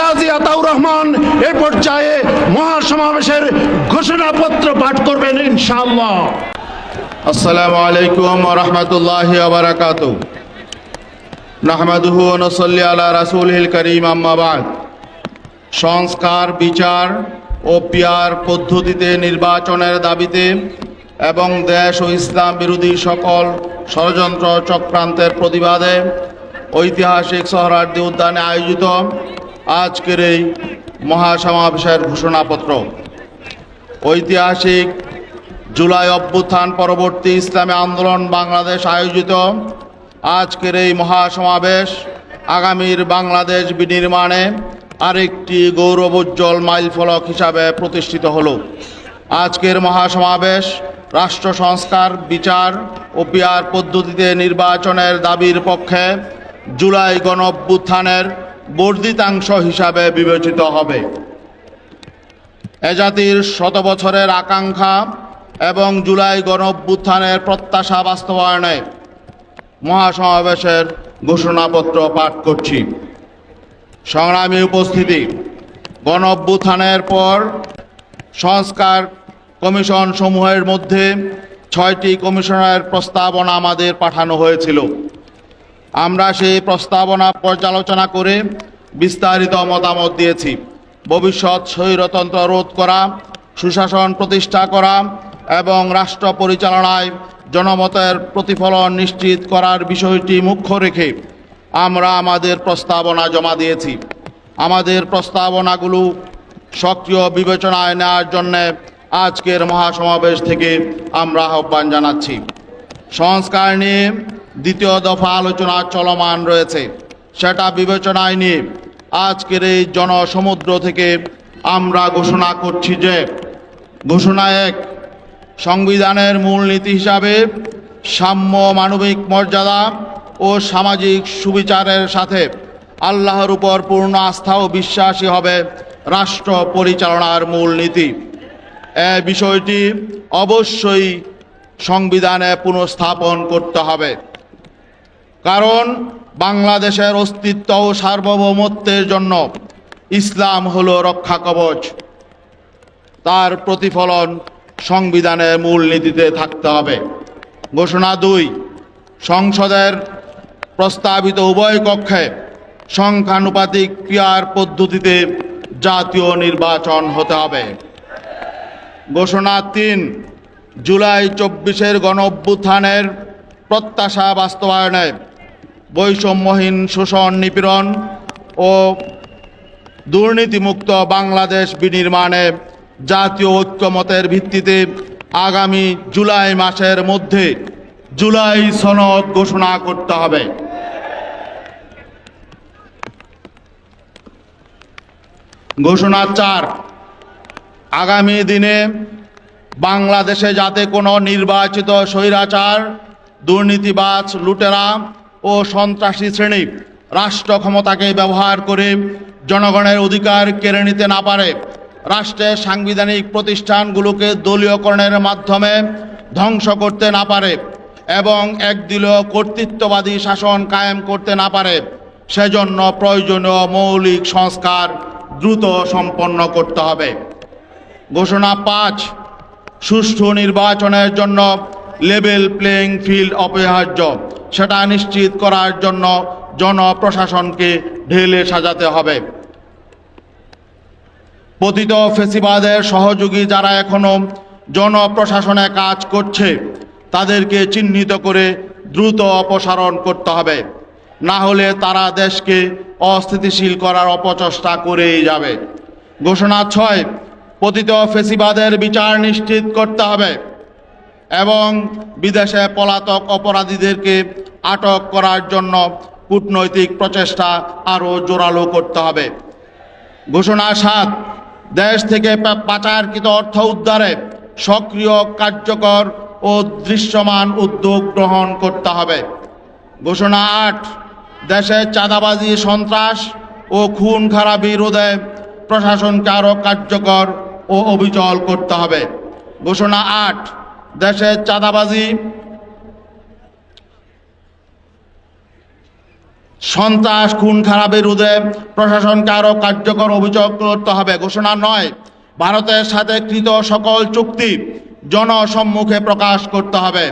কাজী আতাউর রহমান এই পর্যায়ে মহাসমাবেশের ঘোষণাপত্র পাঠ করবেন ইনশাআল্লাহ। আসসালামু আলাইকুম ওয়া রাহমাতুল্লাহি ওয়া বারাকাতুহু। নাহমাদুহু ওয়া নুসাল্লি আলা রাসূলিল কারীম, আম্মা বা'দ। সংস্কার, বিচার ও পিয়ার পদ্ধতিতে নির্বাচনের দাবিতে এবং দেশ ও ইসলাম বিরোধী সকল ষড়যন্ত্র চক্রান্তের প্রতিবাদে ঐতিহাসিক সোহরাওয়ার্দী উদ্যানে আয়োজিত আজকের এই মহাসমাবেশের ঘোষণাপত্র। ঐতিহাসিক জুলাই অভ্যুত্থান পরবর্তী ইসলামী আন্দোলন বাংলাদেশ আয়োজিত আজকের এই মহাসমাবেশ আগামীর বাংলাদেশ বিনির্মাণে আরেকটি গৌরবোজ্জ্বল মাইলফলক হিসাবে প্রতিষ্ঠিত হলো। আজকের মহাসমাবেশ রাষ্ট্র সংস্কার, বিচার ও পিয়ার পদ্ধতিতে নির্বাচনের দাবির পক্ষে জুলাই গণঅভ্যুত্থানের বর্ধিতাংশ হিসাবে বিবেচিত হবে। এ জাতির শত বছরের আকাঙ্ক্ষা এবং জুলাই গণঅভ্যুত্থানের প্রত্যাশা বাস্তবায়নে মহাসমাবেশের ঘোষণাপত্র পাঠ করছি। সংগ্রামী উপস্থিতি, গণঅভ্যুত্থানের পর সংস্কার কমিশন সমূহের মধ্যে 6টি কমিশনের প্রস্তাবনা আমাদের পাঠানো হয়েছিল। আমরা সেই প্রস্তাবনা পর্যালোচনা করে বিস্তারিত মতামত দিয়েছি। ভবিষ্যৎ স্বৈরতন্ত্র রোধ করা, সুশাসন প্রতিষ্ঠা করা এবং রাষ্ট্র পরিচালনায় জনমতের প্রতিফলন নিশ্চিত করার বিষয়টি মুখ্য রেখে আমরা আমাদের প্রস্তাবনা জমা দিয়েছি। আমাদের প্রস্তাবনাগুলো সক্রিয় বিবেচনায় নেওয়ার জন্যে আজকের মহাসমাবেশ থেকে আমরা আহ্বান জানাচ্ছি। সংস্কার নিয়ে দ্বিতীয় দফা আলোচনা চলমান রয়েছে। সেটা বিবেচনায় নিয়ে আজকের এই জনসমুদ্র থেকে আমরা ঘোষণা করছি যে, ঘোষণা 1, সংবিধানের মূলনীতি হিসাবে সাম্য, মানবিক মর্যাদা ও সামাজিক সুবিচারের সাথে আল্লাহর উপর পূর্ণ আস্থা ও বিশ্বাসী হবে রাষ্ট্র পরিচালনার মূলনীতি। এ বিষয়টি অবশ্যই সংবিধানে পুনঃস্থাপন করতে হবে, কারণ বাংলাদেশের অস্তিত্ব ও সার্বভৌমত্বের জন্য ইসলাম হলো রক্ষা কবচ। তার প্রতিফলন সংবিধানের মূলনীতিতে থাকতে হবে। ঘোষণা 2, সংসদের প্রস্তাবিত উভয় কক্ষে সংখ্যানুপাতিক পিয়ার পদ্ধতিতে জাতীয় নির্বাচন হতে হবে। ঘোষণা 3, জুলাই 24-এর গণঅভ্যুত্থানের প্রত্যাশা বাস্তবায়নে বৈষম্যহীন শোষণ, নিপীড়ন ও দুর্নীতিমুক্ত বাংলাদেশ বিনির্মাণে জাতীয় ঐক্যমতের ভিত্তিতে আগামী জুলাই মাসের মধ্যে জুলাই সনদ ঘোষণা করতে হবে। ঘোষণা 4, আগামী দিনে বাংলাদেশে যাতে কোনো নির্বাচিত স্বৈরাচার, দুর্নীতিবাজ, লুটেরা ও সন্ত্রাসী শ্রেণী রাষ্ট্র ক্ষমতাকে ব্যবহার করে জনগণের অধিকার কেড়ে নিতে না পারে, রাষ্ট্রের সাংবিধানিক প্রতিষ্ঠানগুলোকে দলীয়করণের মাধ্যমে ধ্বংস করতে না পারে এবং একদলীয় কর্তৃত্ববাদী শাসন কায়েম করতে না পারে, সেজন্য প্রয়োজনীয় মৌলিক সংস্কার দ্রুত সম্পন্ন করতে হবে। ঘোষণা 5, সুষ্ঠু নির্বাচনের জন্য লেভেল প্লেইং ফিল্ড অপরিহার্য। সেটা নিশ্চিত করার জন্য জনপ্রশাসনকে ঢেলে সাজাতে হবে। পতিত ফ্যাসিবাদের সহযোগী যারা এখনো জনপ্রশাসনে কাজ করছে তাদেরকে চিহ্নিত করে দ্রুত অপসারণ করতে হবে, না হলে তারা দেশকে অস্থিতিশীল করার অপচেষ্টা করেই যাবে। ঘোষণা 6, পতিত ফ্যাসিবাদের বিচার নিশ্চিত করতে হবে এবং বিদেশে পলাতক অপরাধীদেরকে আটক করার জন্য কূটনৈতিক প্রচেষ্টা আরও জোরালো করতে হবে। ঘোষণা 7, দেশ থেকে পাচারকৃত অর্থ উদ্ধারে সক্রিয়, কার্যকর ও দৃশ্যমান উদ্যোগ গ্রহণ করতে হবে। ঘোষণা 8, দেশে চাঁদাবাজি, সন্ত্রাস ও খুন খারাপি রোধে প্রশাসনকে আরও কার্যকর ও অবিচল করতে হবে। ঘোষণা 8, দেশে চাঁদাবাজি সন্ত্রাস খুন খারাপের বিরুদ্ধে প্রশাসনকে আরও কার্যকর অভিযোগ করতে হবে। ঘোষণা নয়, ভারতের সাথে কৃত সকল চুক্তি জনসম্মুখে প্রকাশ করতে হবে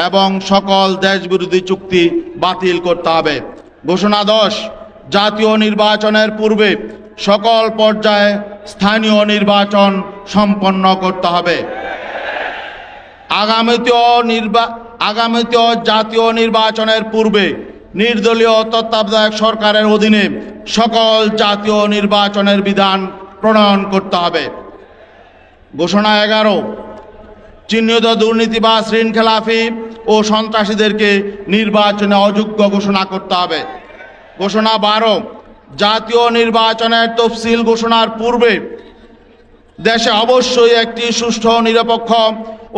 এবং সকল দেশবিরোধী চুক্তি বাতিল করতে হবে। ঘোষণা 10, জাতীয় নির্বাচনের পূর্বে সকল পর্যায়ে স্থানীয় নির্বাচন সম্পন্ন করতে হবে। আগামীতেও জাতীয় নির্বাচনের পূর্বে নির্দলীয় তত্ত্বাবধায়ক সরকারের অধীনে সকল জাতীয় নির্বাচনের বিধান প্রণয়ন করতে হবে। ঘোষণা 11, চিহ্নিত দুর্নীতিবাজ, ঋণখেলাপি ও সন্ত্রাসীদেরকে নির্বাচনে অযোগ্য ঘোষণা করতে হবে। ঘোষণা 12, জাতীয় নির্বাচনের তফসিল ঘোষণার পূর্বে দেশে অবশ্যই একটি সুষ্ঠু, নিরপেক্ষ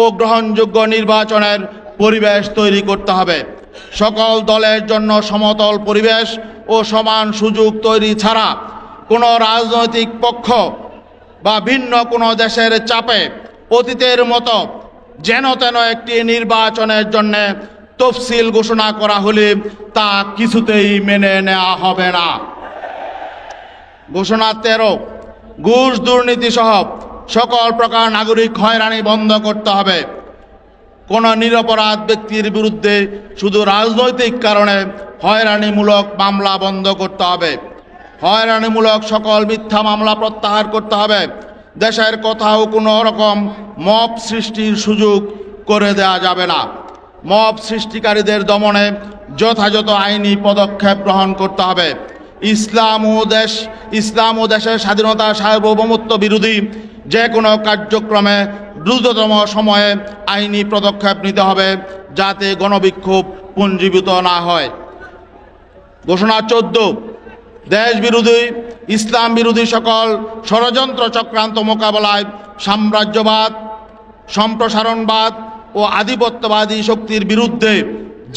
ও গ্রহণযোগ্য নির্বাচনের পরিবেশ তৈরি করতে হবে। সকল দলের জন্য সমতল পরিবেশ ও সমান সুযোগ তৈরি ছাড়া কোনো রাজনৈতিক পক্ষ বা ভিন্ন কোনো দেশের চাপে অতীতের মতো যেন তেন একটি নির্বাচনের জন্য তফসিল ঘোষণা করা হলে তা কিছুতেই মেনে নেওয়া হবে না। ঘোষণা 13, ঘুষ দুর্নীতি সহ সকল প্রকার নাগরিক হয়রানি বন্ধ করতে হবে। কোন নিরপরাধ ব্যক্তির বিরুদ্ধে শুধু রাজনৈতিক কারণে হয়রানিমূলক মামলা বন্ধ করতে হবে। হয়রানিমূলক সকল মিথ্যা মামলা প্রত্যাহার করতে হবে। দেশের কোথাও কোনো রকম মব সৃষ্টির সুযোগ করে দেওয়া যাবে না। মব সৃষ্টিকারীদের দমনে যথাযথ আইনি পদক্ষেপ গ্রহণ করতে হবে। ইসলাম ও দেশের স্বাধীনতা, সার্বভৌমত্ব বিরোধী যে কোনো কার্যক্রমে দ্রুততম সময়ে আইনি পদক্ষেপ নিতে হবে যাতে গণবিক্ষোভ পুঞ্জীভূত না হয়। ঘোষণা 14, দেশ বিরোধী, ইসলাম বিরোধী সকল ষড়যন্ত্র চক্রান্ত মোকাবেলায় সাম্রাজ্যবাদ, সম্প্রসারণবাদ ও আধিপত্যবাদী শক্তির বিরুদ্ধে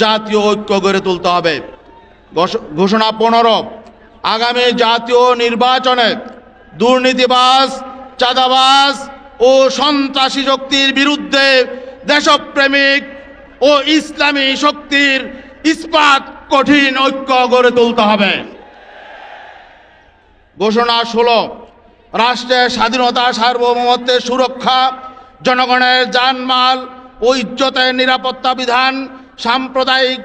জাতীয় ঐক্য গড়ে তুলতে হবে। ঘোষণা 15, আগামী জাতীয় নির্বাচনে দুর্নীতিবাজ, চাঁদাবাজ ও সন্ত্রাসী শক্তির বিরুদ্ধে দেশপ্রেমিক ও ইসলামী শক্তির ইস্পাত কঠিন ঐক্য গড়ে তুলতে হবে। ঘোষণা 16, রাষ্ট্রের স্বাধীনতা, সার্বভৌমত্বের সুরক্ষা, জনগণের জানমাল ও ইজ্জতের নিরাপত্তা বিধান, সাম্প্রদায়িক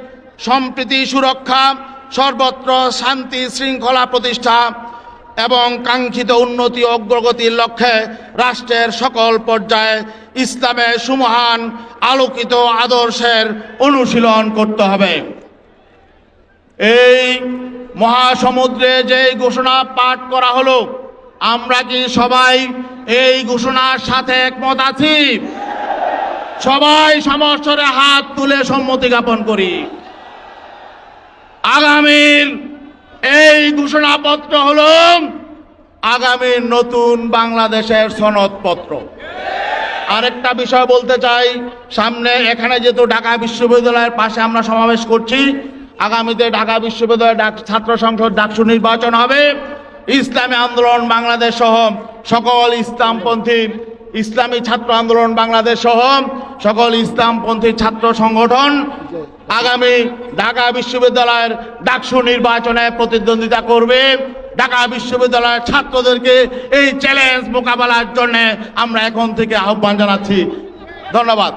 সম্প্রীতি সুরক্ষা, সর্বত্র শান্তি শৃঙ্খলা প্রতিষ্ঠা এবং কাঙ্ক্ষিত উন্নতি ও অগ্রগতির লক্ষ্যে রাষ্ট্রের সকল পর্যায়ে ইসলামের সুমহান আলোকিত আদর্শের অনুশীলন করতে হবে। এই মহাসমুদ্রে যে ঘোষণা পাঠ করা হলো, আমরা কি সবাই এই ঘোষণার সাথে একমত আছি? সবাই সমস্বরে হাত তুলে সম্মতি জ্ঞাপন করি। আগামীর এই ঘোষণাপত্র হল আগামীর নতুন বাংলাদেশের সনদপত্র। আরেকটা বিষয় বলতে চাই, সামনে এখানে যেহেতু ঢাকা বিশ্ববিদ্যালয়ের পাশে আমরা সমাবেশ করছি, আগামীতে ঢাকা বিশ্ববিদ্যালয়ের ছাত্র সংসদ ডাকসু নির্বাচন হবে। ইসলামী আন্দোলন বাংলাদেশ সহ সকল ইসলামপন্থী, ইসলামী ছাত্র আন্দোলন বাংলাদেশ সহ সকল ইসলামপন্থী ছাত্র সংগঠন আগামী ঢাকা বিশ্ববিদ্যালয়ের ডাকসু নির্বাচনে প্রতিদ্বন্দ্বিতা করবে। ঢাকা বিশ্ববিদ্যালয়ের ছাত্রদেরকে এই চ্যালেঞ্জ মোকাবেলার জন্য আমরা এখন থেকে আহ্বান জানাচ্ছি। ধন্যবাদ।